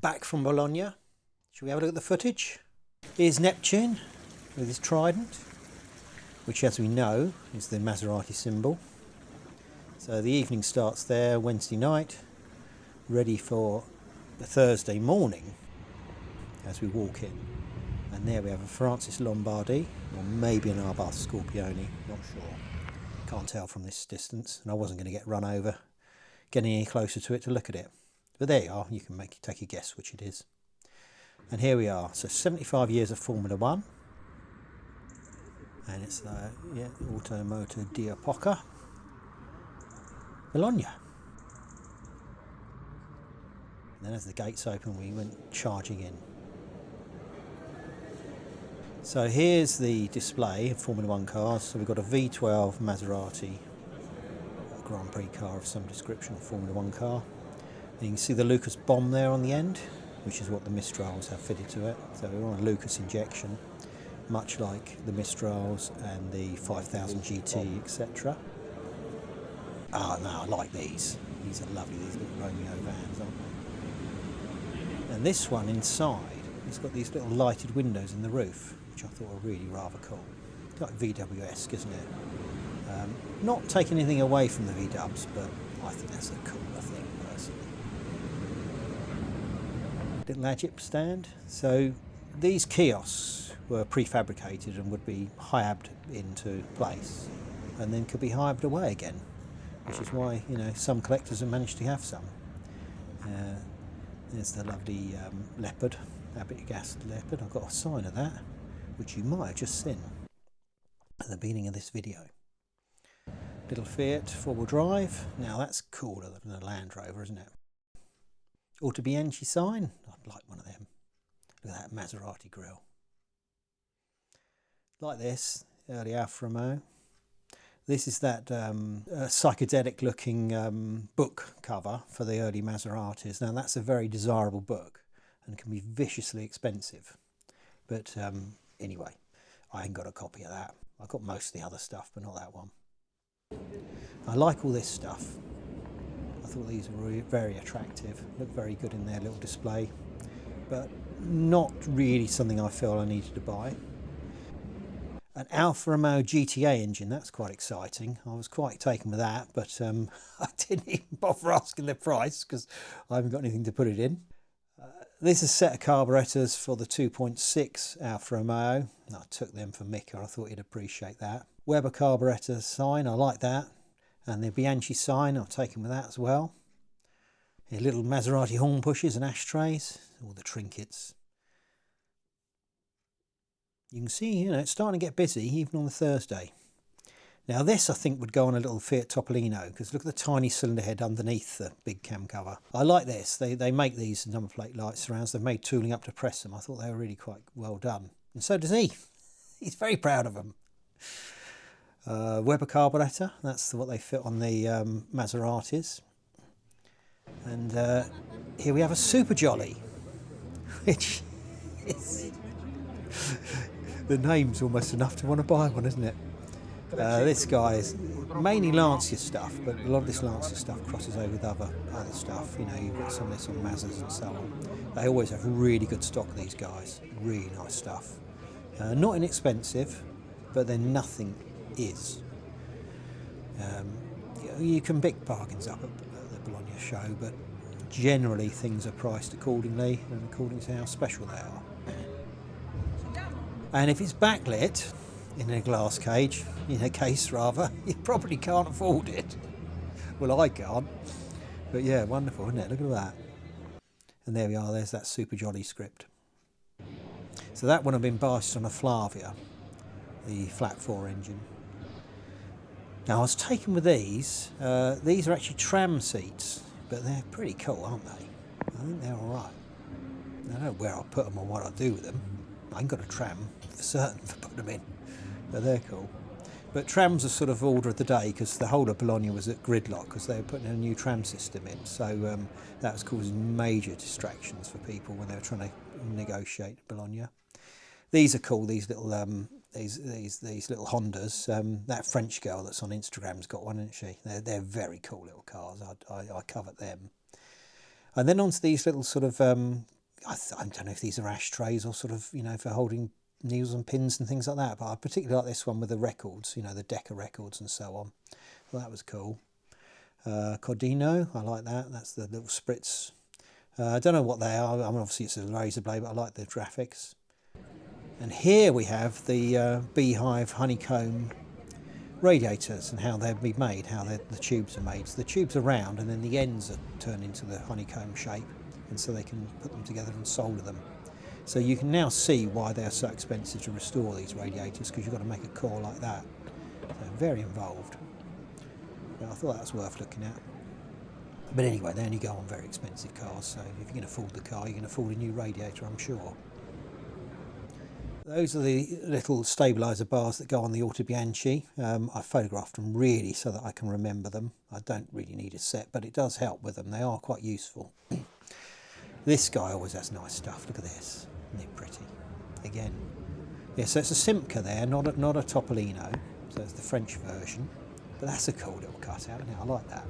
Back from Bologna. Shall we have a look at the footage? Here's Neptune with his trident, which, as we know, is the Maserati symbol. So the evening starts there, Wednesday night, ready for the Thursday morning as we walk in. And there we have a Francis Lombardi, or maybe an Abarth Scorpione, not sure. Can't tell from this distance, and I wasn't going to get run over getting any closer to it to look at it. But there you are, you can take a guess which it is. And here we are, so 75 years of Formula One. And it's Moto di epoca, Bologna. And then as the gates open, we went charging in. So here's the display of Formula One cars. So we've got a V12 Maserati, a Grand Prix car of some description, a Formula One car. And you can see the Lucas bomb there on the end, which is what the Mistrals have fitted to it. So we're on a Lucas injection, much like the Mistrals and the 5000 GT, etc. Ah, no, I like these. These are lovely, these little Romeo vans, aren't they? And this one inside, it's got these little lighted windows in the roof, which I thought were really rather cool. It's like VW-esque, isn't it? Not taking anything away from the V-dubs, but I think that's a cooler thing, personally. Little Agip stand. So these kiosks were prefabricated and would be hiabbed into place, and then could be hiabbed away again, which is why, you know, some collectors have managed to have some. There's the lovely leopard, Abit-Gas leopard. I've got a sign of that, which you might have just seen at the beginning of this video. Little Fiat 4-wheel drive. Now that's cooler than a Land Rover, isn't it? Auto Bianchi sign. I'd like one of them. Look at that Maserati grille. Like this, early Alfa Romeo. This is that psychedelic looking book cover for the early Maseratis. Now that's a very desirable book and can be viciously expensive. But anyway, I ain't got a copy of that. I've got most of the other stuff, but not that one. I like all this stuff. I thought these were very attractive, look very good in their little display, but not really something I feel I needed to buy. An Alfa Romeo GTA engine, that's quite exciting. I was quite taken with that, but I didn't even bother asking the price because I haven't got anything to put it in. This is a set of carburetors for the 2.6 Alfa Romeo. I took them for Mika, I thought he'd appreciate that. Weber carburetor sign, I like that. And the Bianchi sign, I've taken with that as well. Here, little Maserati horn pushes and ashtrays, all the trinkets. You can see, you know, it's starting to get busy even on the Thursday. Now this I think would go on a little Fiat Topolino, because look at the tiny cylinder head underneath the big cam cover. I like this. They make these number plate light surrounds. They've made tooling up to press them. I thought they were really quite well done. And so does he. He's very proud of them. Weber carburetor, that's what they fit on the Maseratis. And here we have a Super Jolly, which is... the name's almost enough to want to buy one, isn't it? This guy is mainly Lancia stuff, but a lot of this Lancia stuff crosses over with other stuff. You know, you've got some of this on Mazdas and so on. They always have really good stock, these guys. Really nice stuff. Not inexpensive, but then nothing is. You can pick bargains up at the Bologna show, but generally things are priced accordingly and according to how special they are. And if it's backlit in a glass cage, in a case rather, you probably can't afford it. Well, I can't. But yeah, wonderful, isn't it? Look at that. And there we are, there's that Super Jolly script. So that would have been based on a Flavia, the flat 4 engine. Now I was taken with these. These are actually tram seats, but they're pretty cool, aren't they? I think they're all right. I don't know where I'll put them or what I'll do with them. I ain't got a tram for certain for putting them in, but they're cool. But trams are sort of order of the day because the whole of Bologna was at gridlock because they were putting a new tram system in. So that was causing major distractions for people when they were trying to negotiate Bologna. These are cool. These little these little Hondas. That French girl that's on Instagram's got one, isn't she? They're very cool little cars. I covet them. And then onto these little sort of, I don't know if these are ashtrays or sort of, for holding needles and pins and things like that. But I particularly like this one with the records, the Decca records and so on. Well, that was cool. Cordino, I like that. That's the little spritz. I don't know what they are. I mean, obviously it's a razor blade, but I like the graphics. And here we have the beehive honeycomb radiators and how they'll be made, how the tubes are made. So the tubes are round and then the ends are turned into the honeycomb shape, and so they can put them together and solder them. So you can now see why they're so expensive to restore these radiators, because you've got to make a core like that. So very involved. But I thought that was worth looking at. But anyway, they only go on very expensive cars, so if you can afford the car, you can afford a new radiator, I'm sure. Those are the little stabiliser bars that go on the Auto Bianchi. I photographed them really so that I can remember them. I don't really need a set, but it does help with them. They are quite useful. This guy always has nice stuff. Look at this. Isn't it pretty? Again. Yeah, so it's a Simca there, not a Topolino. So it's the French version. But that's a cool little cutout. I like that.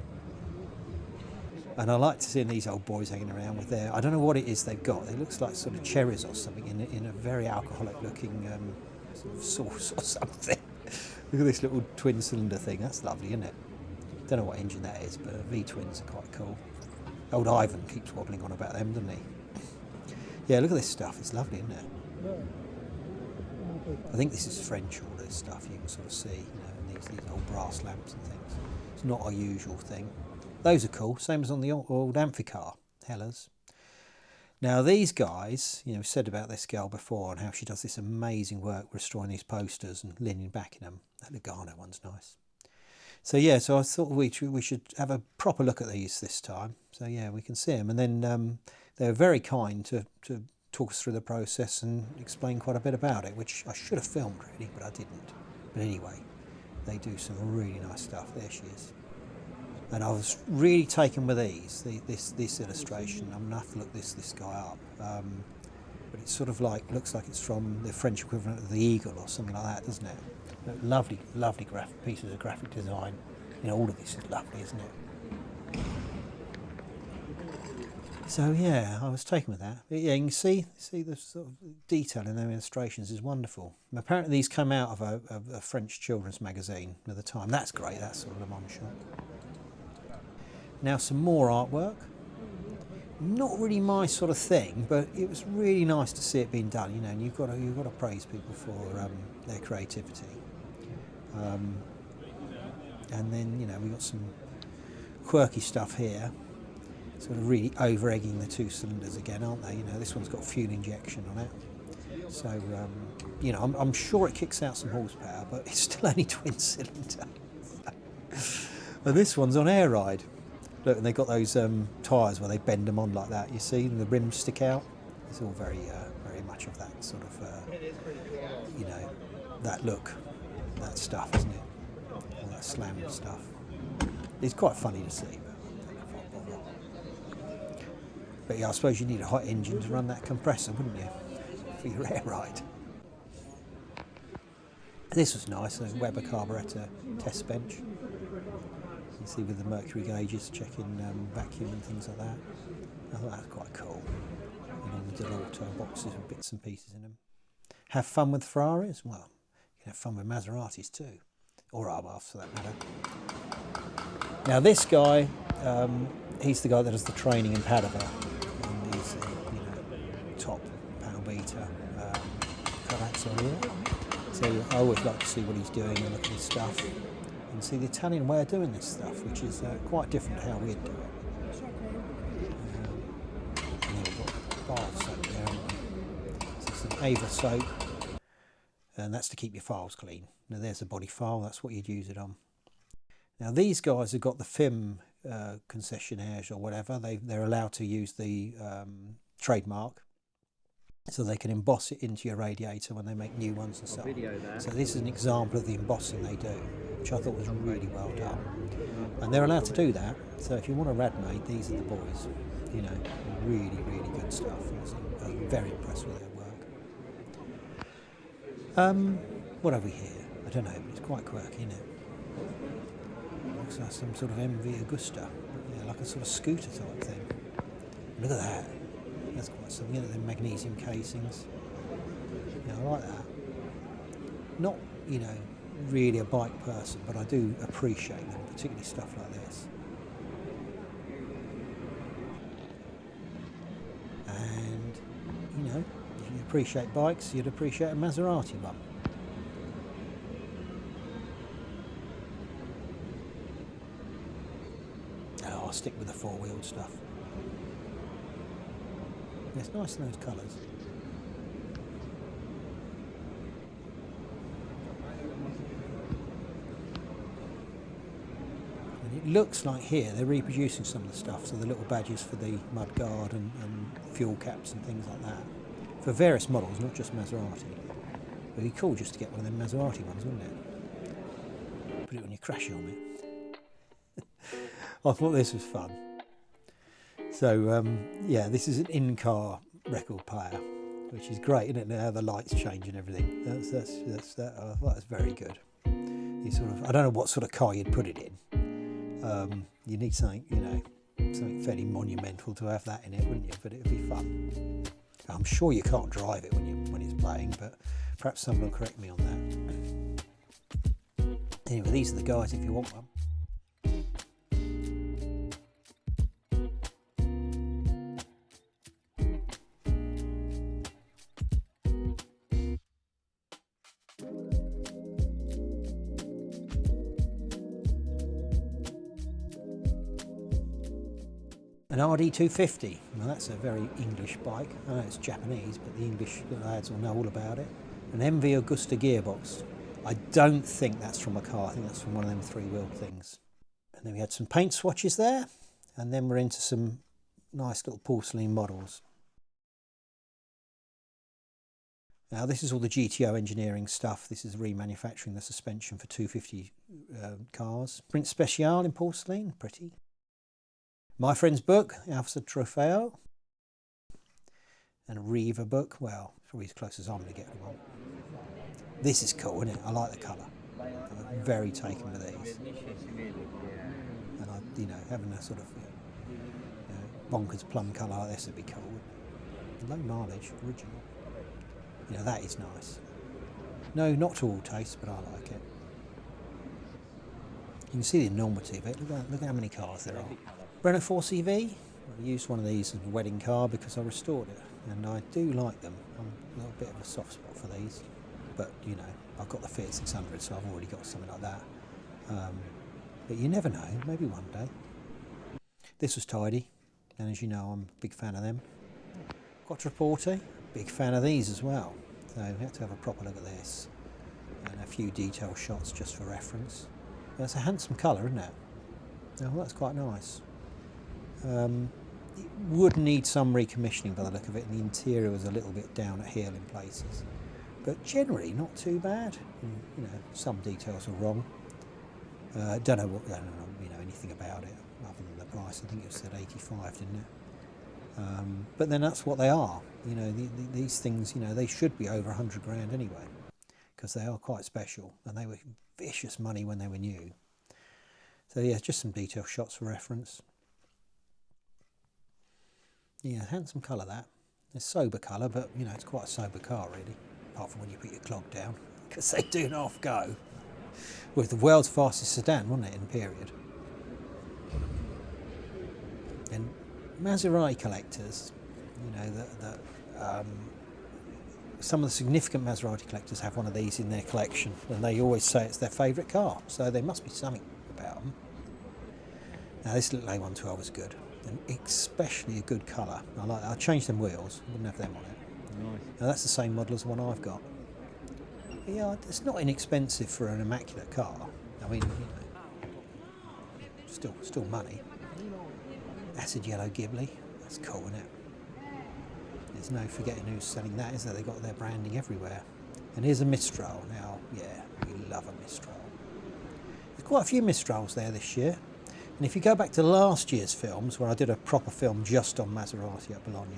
And I like to see these old boys hanging around with their, I don't know what it is they've got. It looks like sort of cherries or something in a very alcoholic looking sort of sauce or something. Look at this little twin cylinder thing. That's lovely, isn't it? Don't know what engine that is, but V-twins are quite cool. Old Ivan keeps waddling on about them, doesn't he? Yeah, look at this stuff. It's lovely, isn't it? I think this is French, all this stuff. You can sort of see, and these old brass lamps and things. It's not a usual thing. Those are cool, same as on the old Amphicar, Hellas. Now these guys, we said about this girl before and how she does this amazing work restoring these posters and linen backing them. That Lugano one's nice. So yeah, so I thought we should have a proper look at these this time. So yeah, we can see them. And then they were very kind to talk us through the process and explain quite a bit about it, which I should have filmed really, but I didn't. But anyway, they do some really nice stuff. There she is. And I was really taken with these, this illustration. I'm going to have to look this guy up. But it's sort of looks like it's from the French equivalent of the Eagle or something like that, doesn't it? But lovely pieces of graphic design. All of this is lovely, isn't it? So yeah, I was taken with that. But yeah, you can see the sort of detail in their illustrations is wonderful. And apparently these come out of a French children's magazine at the time. That's great, that's sort of a mum shot. Now some more artwork. Not really my sort of thing, but it was really nice to see it being done. And you've got to praise people for their creativity. And then we got some quirky stuff here, sort of really over-egging the two cylinders again, aren't they? This one's got fuel injection on it, so I'm sure it kicks out some horsepower, but it's still only twin cylinder. And this one's on air ride. Look, and they've got those tyres where they bend them on like that, you see, and the rims stick out. It's all very much of that sort of, that look, that stuff, isn't it? All that slam stuff. It's quite funny to see, but yeah, I suppose you need a hot engine to run that compressor, wouldn't you, for your air ride. This was nice, a Weber carburettor test bench. You see with the mercury gauges checking vacuum and things like that. I thought that was quite cool. And all the Dell'Auto boxes with bits and pieces in them. Have fun with Ferraris? Well, you can have fun with Maseratis too. Or Abarths for that matter. Now this guy, he's the guy that does the training in Padova. And he's top panel beater. So I always like to see what he's doing and look at his stuff. And see the Italian way of doing this stuff, which is quite different to how we'd do it. And then we've got bar soap there, haven't we? So some Ava soap, and that's to keep your files clean. Now there's a body file, that's what you'd use it on. Now these guys have got the FIM concessionaires or whatever, they're allowed to use the trademark, so they can emboss it into your radiator when they make new ones and so on. So this is an example of the embossing they do, which I thought was really well done. And they're allowed to do that, so if you want a Radmaid, these are the boys. Really, really good stuff. I was very impressed with their work. What have we here? I don't know, but it's quite quirky, isn't it? Looks like some sort of MV Agusta, like a sort of scooter type thing. Look at that. That's quite something, isn't it? The magnesium casings. Yeah, I like that. Not, you know, really a bike person, but I do appreciate them, particularly stuff like this. And, you know, if you appreciate bikes, you'd appreciate a Maserati one. Oh, I'll stick with the four-wheeled stuff. It's nice in those colours. And it looks like here they're reproducing some of the stuff, so the little badges for the mudguard and fuel caps and things like that. For various models, not just Maserati. It'd be cool just to get one of them Maserati ones, wouldn't it? Put it on your crash helmet. I thought this was fun. So yeah, this is an in-car record player, which is great, isn't it? Now the lights change and everything. I thought that's very good. You sort of, I don't know what sort of car you'd put it in. You need something, you know, something fairly monumental to have that in it, wouldn't you? But it'd be fun. I'm sure you can't drive it when it's playing, but perhaps someone will correct me on that. Anyway, these are the guys if you want one. An RD250, well that's a very English bike. I know it's Japanese, but the English lads will know all about it. An MV Augusta gearbox. I don't think that's from a car, I think that's from one of them three-wheeled things. And then we had some paint swatches there, and then we're into some nice little porcelain models. Now this is all the GTO engineering stuff. This is remanufacturing the suspension for 250 cars. Print Special in porcelain, pretty. My friend's book, Alpha Trofeo, and a Riva book. Well, it's probably as close as I'm going to get to one. This is cool, isn't it? I like the colour. I'm very taken with these. And you know, having a sort of bonkers plum colour like this would be cool. Low mileage, original. You know, that is nice. No, not to all tastes, but I like it. You can see the enormity of it. Look at how many cars there are. Renault 4CV, I used one of these as a wedding car because I restored it, and I do like them. I'm a little bit of a soft spot for these, but you know, I've got the Fiat 600, so I've already got something like that. But you never know, maybe one day. This was tidy, and as you know, I'm a big fan of them. Quattroporte, big fan of these as well. So we have to have a proper look at this, and a few detail shots just for reference. That's a handsome colour, isn't it? Oh, that's quite nice. It would need some recommissioning by the look of it, and the interior was a little bit down at heel in places, but generally not too bad. You know, some details are wrong. I don't know anything about it other than the price. I think it said 85, didn't it? But then that's what they are. You know, these things, you know, they should be over 100 grand anyway, because they are quite special, and they were vicious money when they were new. So yeah, just some detail shots for reference. Yeah, handsome colour that. It's sober colour, but you know, it's quite a sober car really, apart from when you put your clog down, because they do not go. Well, the world's fastest sedan, wasn't it, in period? And Maserati collectors, you know, some of the significant Maserati collectors have one of these in their collection, and they always say it's their favourite car, so there must be something about them. Now this little A112 is good, and especially a good colour. I like that. I changed them wheels, wouldn't have them on it. Nice. Now that's the same model as the one I've got. Yeah, it's not inexpensive for an immaculate car. I mean, you know, still money. Acid yellow Ghibli, that's cool, isn't it? There's no forgetting who's selling that, is there? They've got their branding everywhere. And here's a Mistral. Now, yeah, we love a Mistral. There's quite a few Mistrals there this year. And if you go back to last year's films, where I did a proper film just on Maserati at Bologna,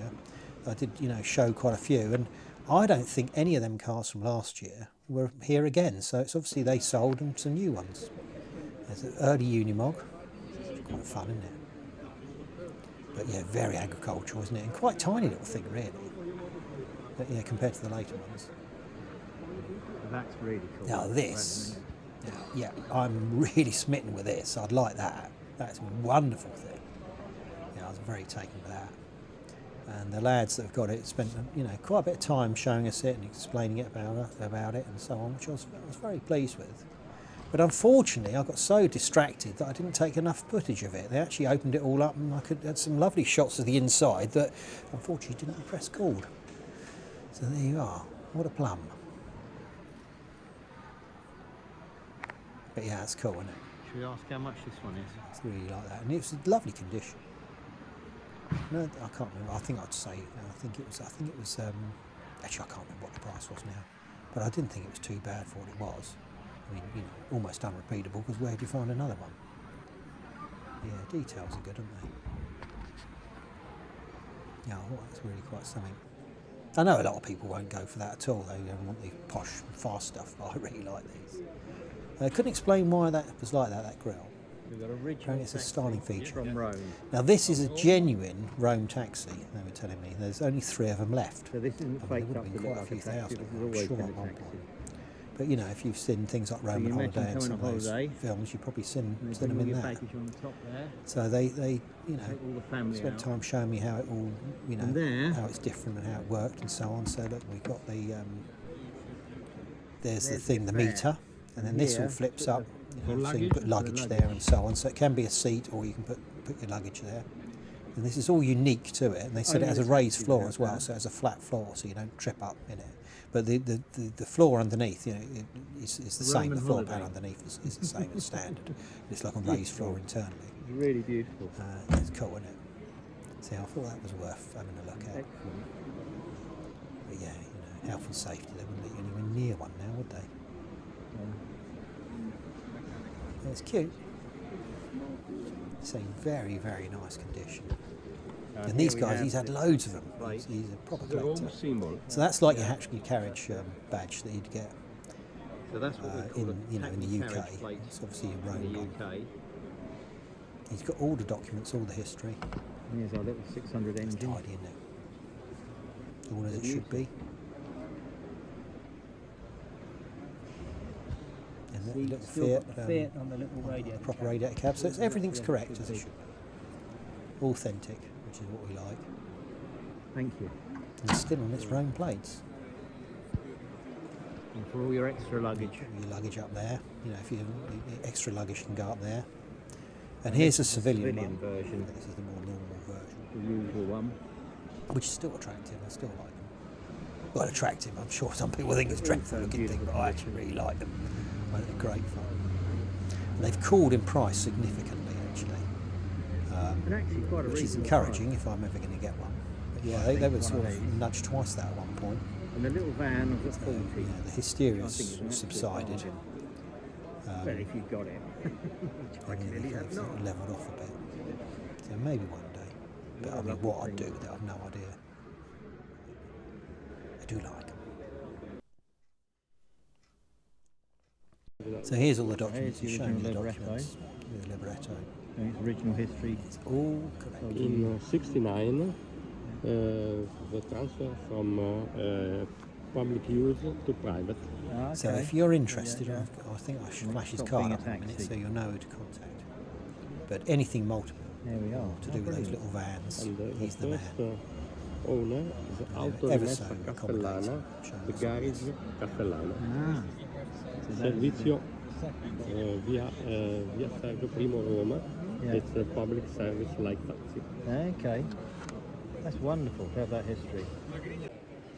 I did, you know, show quite a few. And I don't think any of them cars from last year were here again. So it's obviously they sold them some new ones. There's an early Unimog. It's quite fun, isn't it? But yeah, very agricultural, isn't it? And quite tiny little thing, really. But yeah, compared to the later ones. That's really cool. Now this, yeah, I'm really smitten with this. I'd like that. That's a wonderful thing. Yeah, I was very taken with that. And the lads that have got it spent, quite a bit of time showing us it and explaining it about it and so on, which I was very pleased with. But unfortunately, I got so distracted that I didn't take enough footage of it. They actually opened it all up, and I had some lovely shots of the inside that unfortunately didn't press record. So there you are. What a plum. But yeah, it's cool, isn't it? Should we ask how much this one is? It's really like that, and it was in lovely condition. No, I can't remember. I think it was. Actually, I can't remember what the price was now, but I didn't think it was too bad for what it was. I mean, almost unrepeatable, because where do you find another one? Yeah, details are good, aren't they? Yeah, I thought that's really quite something. I know a lot of people won't go for that at all. They don't want the posh, fast stuff, but I really like these. I couldn't explain why that was like that grill. We've got Apparently it's a styling feature. from Rome. Now this is a genuine Rome taxi, they were telling me. There's only 3 of them left. So this isn't There faked would up have to been look quite a like few a taxi. thousand, This has I'm always sure, been at a one taxi. point. But if you've seen things like Roman you mentioned Holiday and some of going on those holiday, films, you've probably seen There's them in your that. package on the top there. So they Take all the family spent out. time showing me how it all, And there, how it's different and how it worked and so on. So look, we've got the, there's the There's thing, the the fare. meter, and then this all here, flips put up. for So you luggage, put for luggage luggage. there and so on. So it can be a seat, or you can put your luggage there. And this is all unique to it. And they said it has a raised floor as well, so it has a flat floor, so you don't trip up in it. But the floor underneath, it's the same. Roman The floor holiday. pan underneath is the same as standard. It's like a raised floor internally. It's really beautiful. It's cool, isn't it? See, I thought that was worth having a look at. Excellent. But yeah, health and safety, they wouldn't let you anywhere near one now, would they? Yeah, it's cute. It's in very, very nice condition. And these guys, he's had loads of them. He's a proper collector. So that's like your Hatchkey carriage badge that you'd get So that's what we call in the UK. It's obviously in Rome. in the UK. He's got all the documents, all the history. And here's our little 600 It's engine. tidy, isn't it? All as it should be. And that little Fiat, on the little radiator. proper radiator cab. So everything's correct as it should be. Authentic, which is what we like. Thank you. And still on its Rome plates. And for all your extra luggage. Your luggage up there. If you the extra luggage can go up there. And here's a civilian one. version. This is the more normal version, The usual one. which is still attractive. I still like them. Well, attractive. I'm sure some people think it's a dreadful looking thing, but I actually really like them. I think they're great fun. And they've cooled in price significantly, actually. And actually quite a Which is reasonable encouraging price. if I'm ever going to get one. But yeah, I they think were one sort of of these. nudged twice that at one point. And the little van was at 40. The hysteria I think it's an absolute subsided. bargain. Well, if you've got it. Which I And clearly have it's not. levelled off a bit. So maybe one day. But I mean, what I'd do with it, I've no idea. I do like them. So here's all the documents. Here's He's the showing me the original documents. The libretto. And its original history. It's all correct. In 69, the transfer from public use to private. So if you're interested, I think I should flash his Stop card being up a in a minute taxi. so you'll know who to contact. But anything multiple There we are. to do with those little vans, And the he's the first man. owner is Ever so Automessa accommodating. Castellana, Showing the us all garage this. Castellana. Ah. So that is Servizio via Sergio Primo Roma. Yeah. It's a public service like taxi. Okay. That's wonderful to have that history.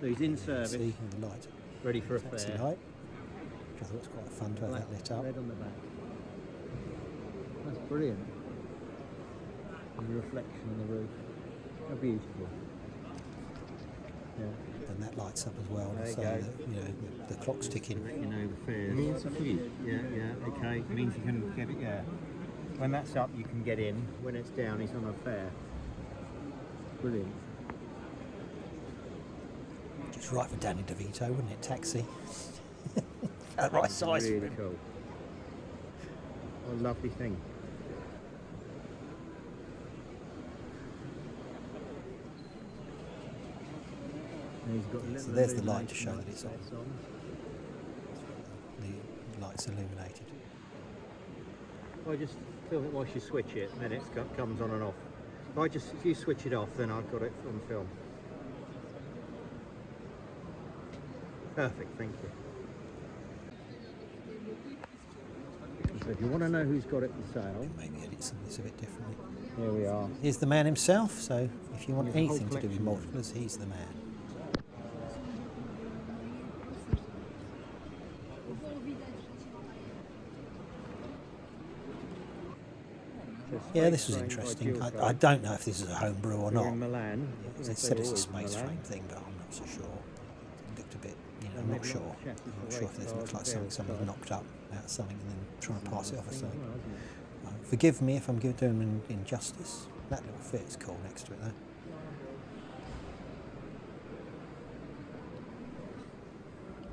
So he's in service, See, and the light. ready for a Taxi fare. light. Which I thought was quite fun to have that lit up. Red on the back. That's brilliant. And the reflection on the roof. How beautiful. Yeah. And that lights up as well. There you So go. that, the clock's ticking. You know the fares. Means free. Yeah, okay. Means you can get it, yeah. When that's up, you can get in. When it's down, it's on a fare. Brilliant. Just right for Danny DeVito, wouldn't it? Taxi. That right size for Really him. cool. What a lovely thing. And he's got a So little there's the light to illumination show that it's on. lights The light's illuminated. I just film it whilst you switch it, then it comes on and off. If you switch it off, then I've got it on film. Perfect, thank you. So if you want to know who's got it for sale, Maybe edit some of this a bit differently. here we are. Here's the man himself, so if you want There's a whole anything to do with collection. multiples, he's the man. Yeah, this was interesting. I don't know if this is a homebrew or We're not. in Milan. They said it's a space frame thing, but I'm not so sure. It looked a bit, I'm not sure. I'm not sure if this looks like something someone's knocked up out of something and then trying to pass it off as something. Forgive me if I'm doing an injustice. That little fit is cool next to it though.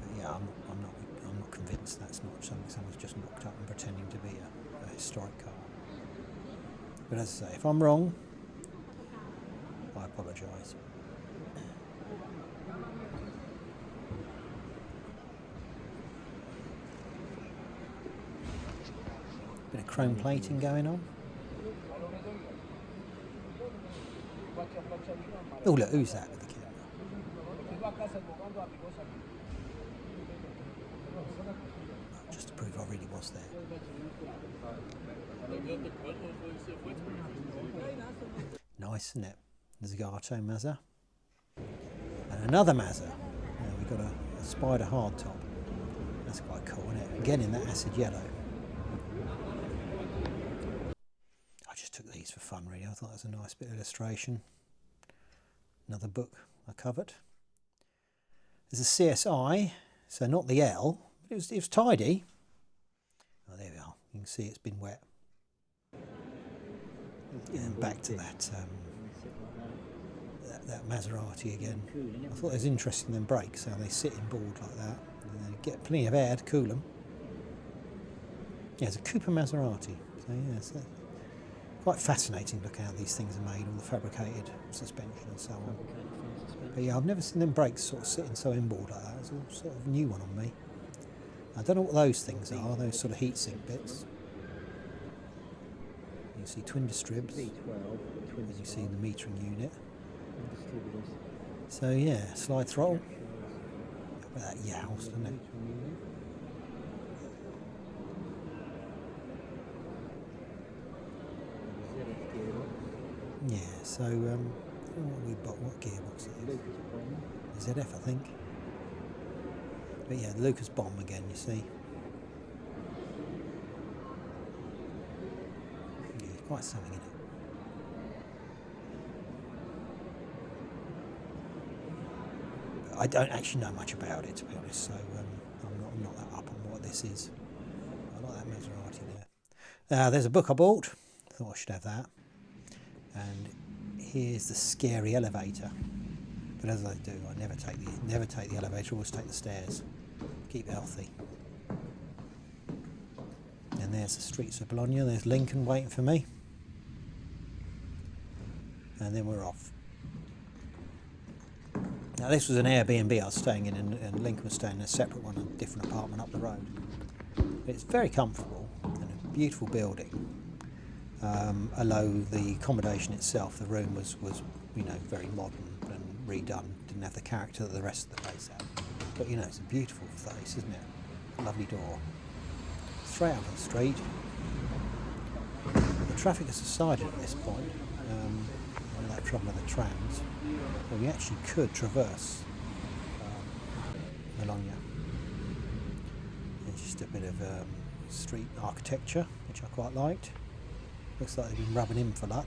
But yeah, I'm not convinced that's not something someone's just knocked up and pretending to be a historic car. But as I say, if I'm wrong, I apologise. Bit of chrome plating going on. Oh look, who's that with the camera? Just to prove I really was there. Nice, isn't it? The Zagato Mazda. And another Mazda. Now we've got a Spider hardtop. That's quite cool, isn't it? Again in that acid yellow. I just took these for fun really. I thought that was a nice bit of illustration. Another book I covered. There's a CSI, so not the L, but it was tidy. Oh, there we are. You can see it's been wet. And back to that that Maserati again. I thought it was interesting them brakes, how they sit in board like that. And they get plenty of air to cool them. Yeah, it's a Cooper Maserati. So yeah, it's quite fascinating to look how these things are made, all the fabricated suspension and so on. But yeah, I've never seen them brakes sort of sitting so inboard like that. It's all sort of a new one on me. I don't know what those things are, those sort of heatsink bits. You see twin distribs, and you see the metering unit. So yeah, slide throttle. Look at that yows, doesn't it? Yeah, so what gearbox it is? ZF, I think. But yeah, the Lucas bomb again, you see. Yeah, there's quite something in it. But I don't actually know much about it, to be honest, so I'm not that up on what this is. I like that Maserati there. There's a book I bought. Thought I should have that. And here's the scary elevator. But as I do, I never take the elevator, always take the stairs. Keep healthy. And there's the streets of Bologna. There's Lincoln waiting for me. And then we're off. Now this was an Airbnb I was staying in, and Lincoln was staying in a separate one, a different apartment up the road. But it's very comfortable and a beautiful building. Although the accommodation itself, the room was very modern and redone, didn't have the character that the rest of the place had. But it's a beautiful place, isn't it? Lovely door. Straight up the street. The traffic has subsided at this point. All that trouble with the trams. So we actually could traverse Bologna. There's just a bit of street architecture, which I quite liked. Looks like they've been rubbing in for luck.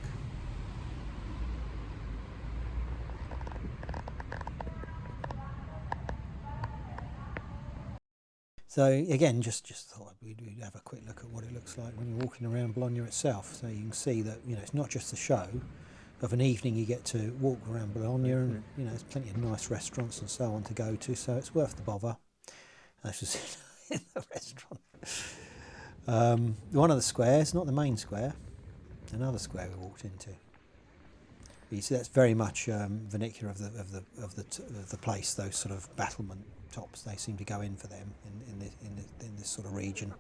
So again, just thought we'd have a quick look at what it looks like when you're walking around Bologna itself. So you can see that it's not just the show. Of an evening you get to walk around Bologna, and there's plenty of nice restaurants and so on to go to. So it's worth the bother. That's just in the restaurant. One of the squares, not the main square. Another square we walked into. You see, that's very much vernacular of the place. Those sort of battlement tops, they seem to go in for them in this sort of region.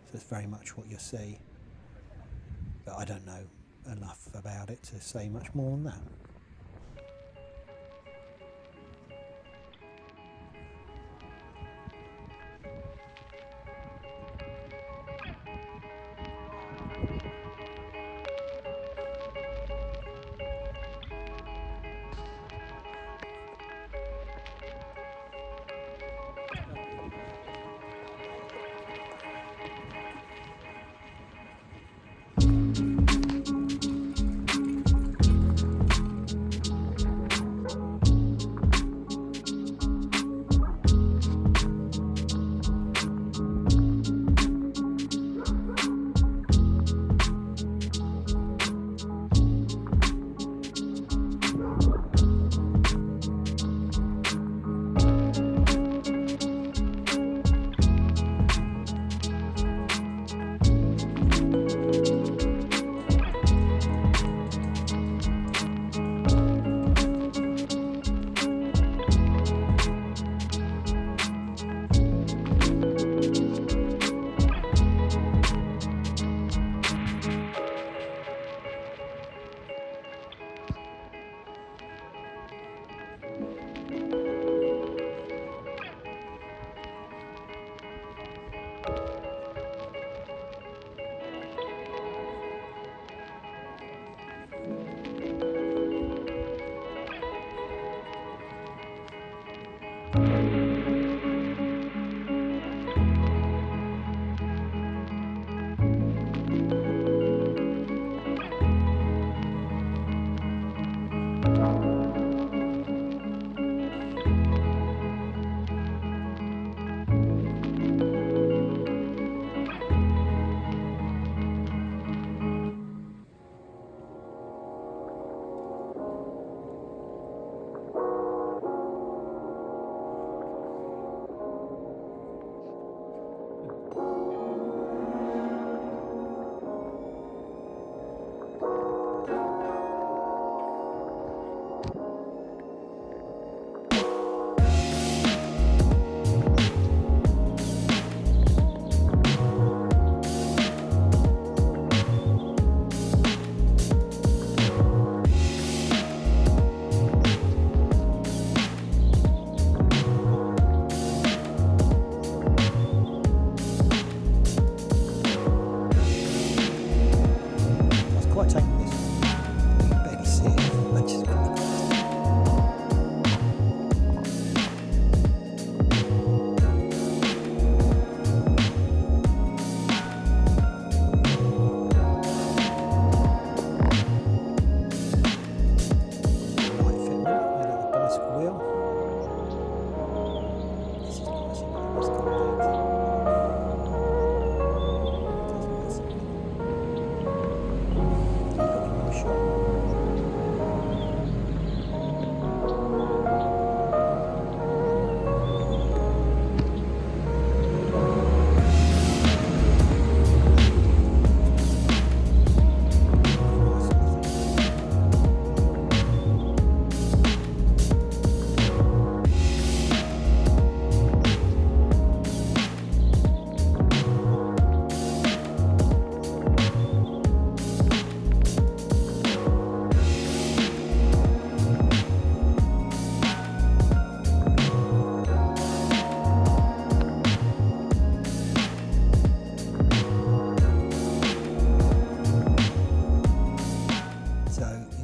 So it's very much what you see. But I don't know enough about it to say much more than that.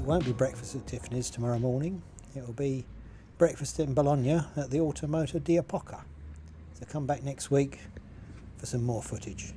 Won't be breakfast at Tiffany's tomorrow morning. It will be breakfast in Bologna at the Moto di Epoca. So come back next week for some more footage.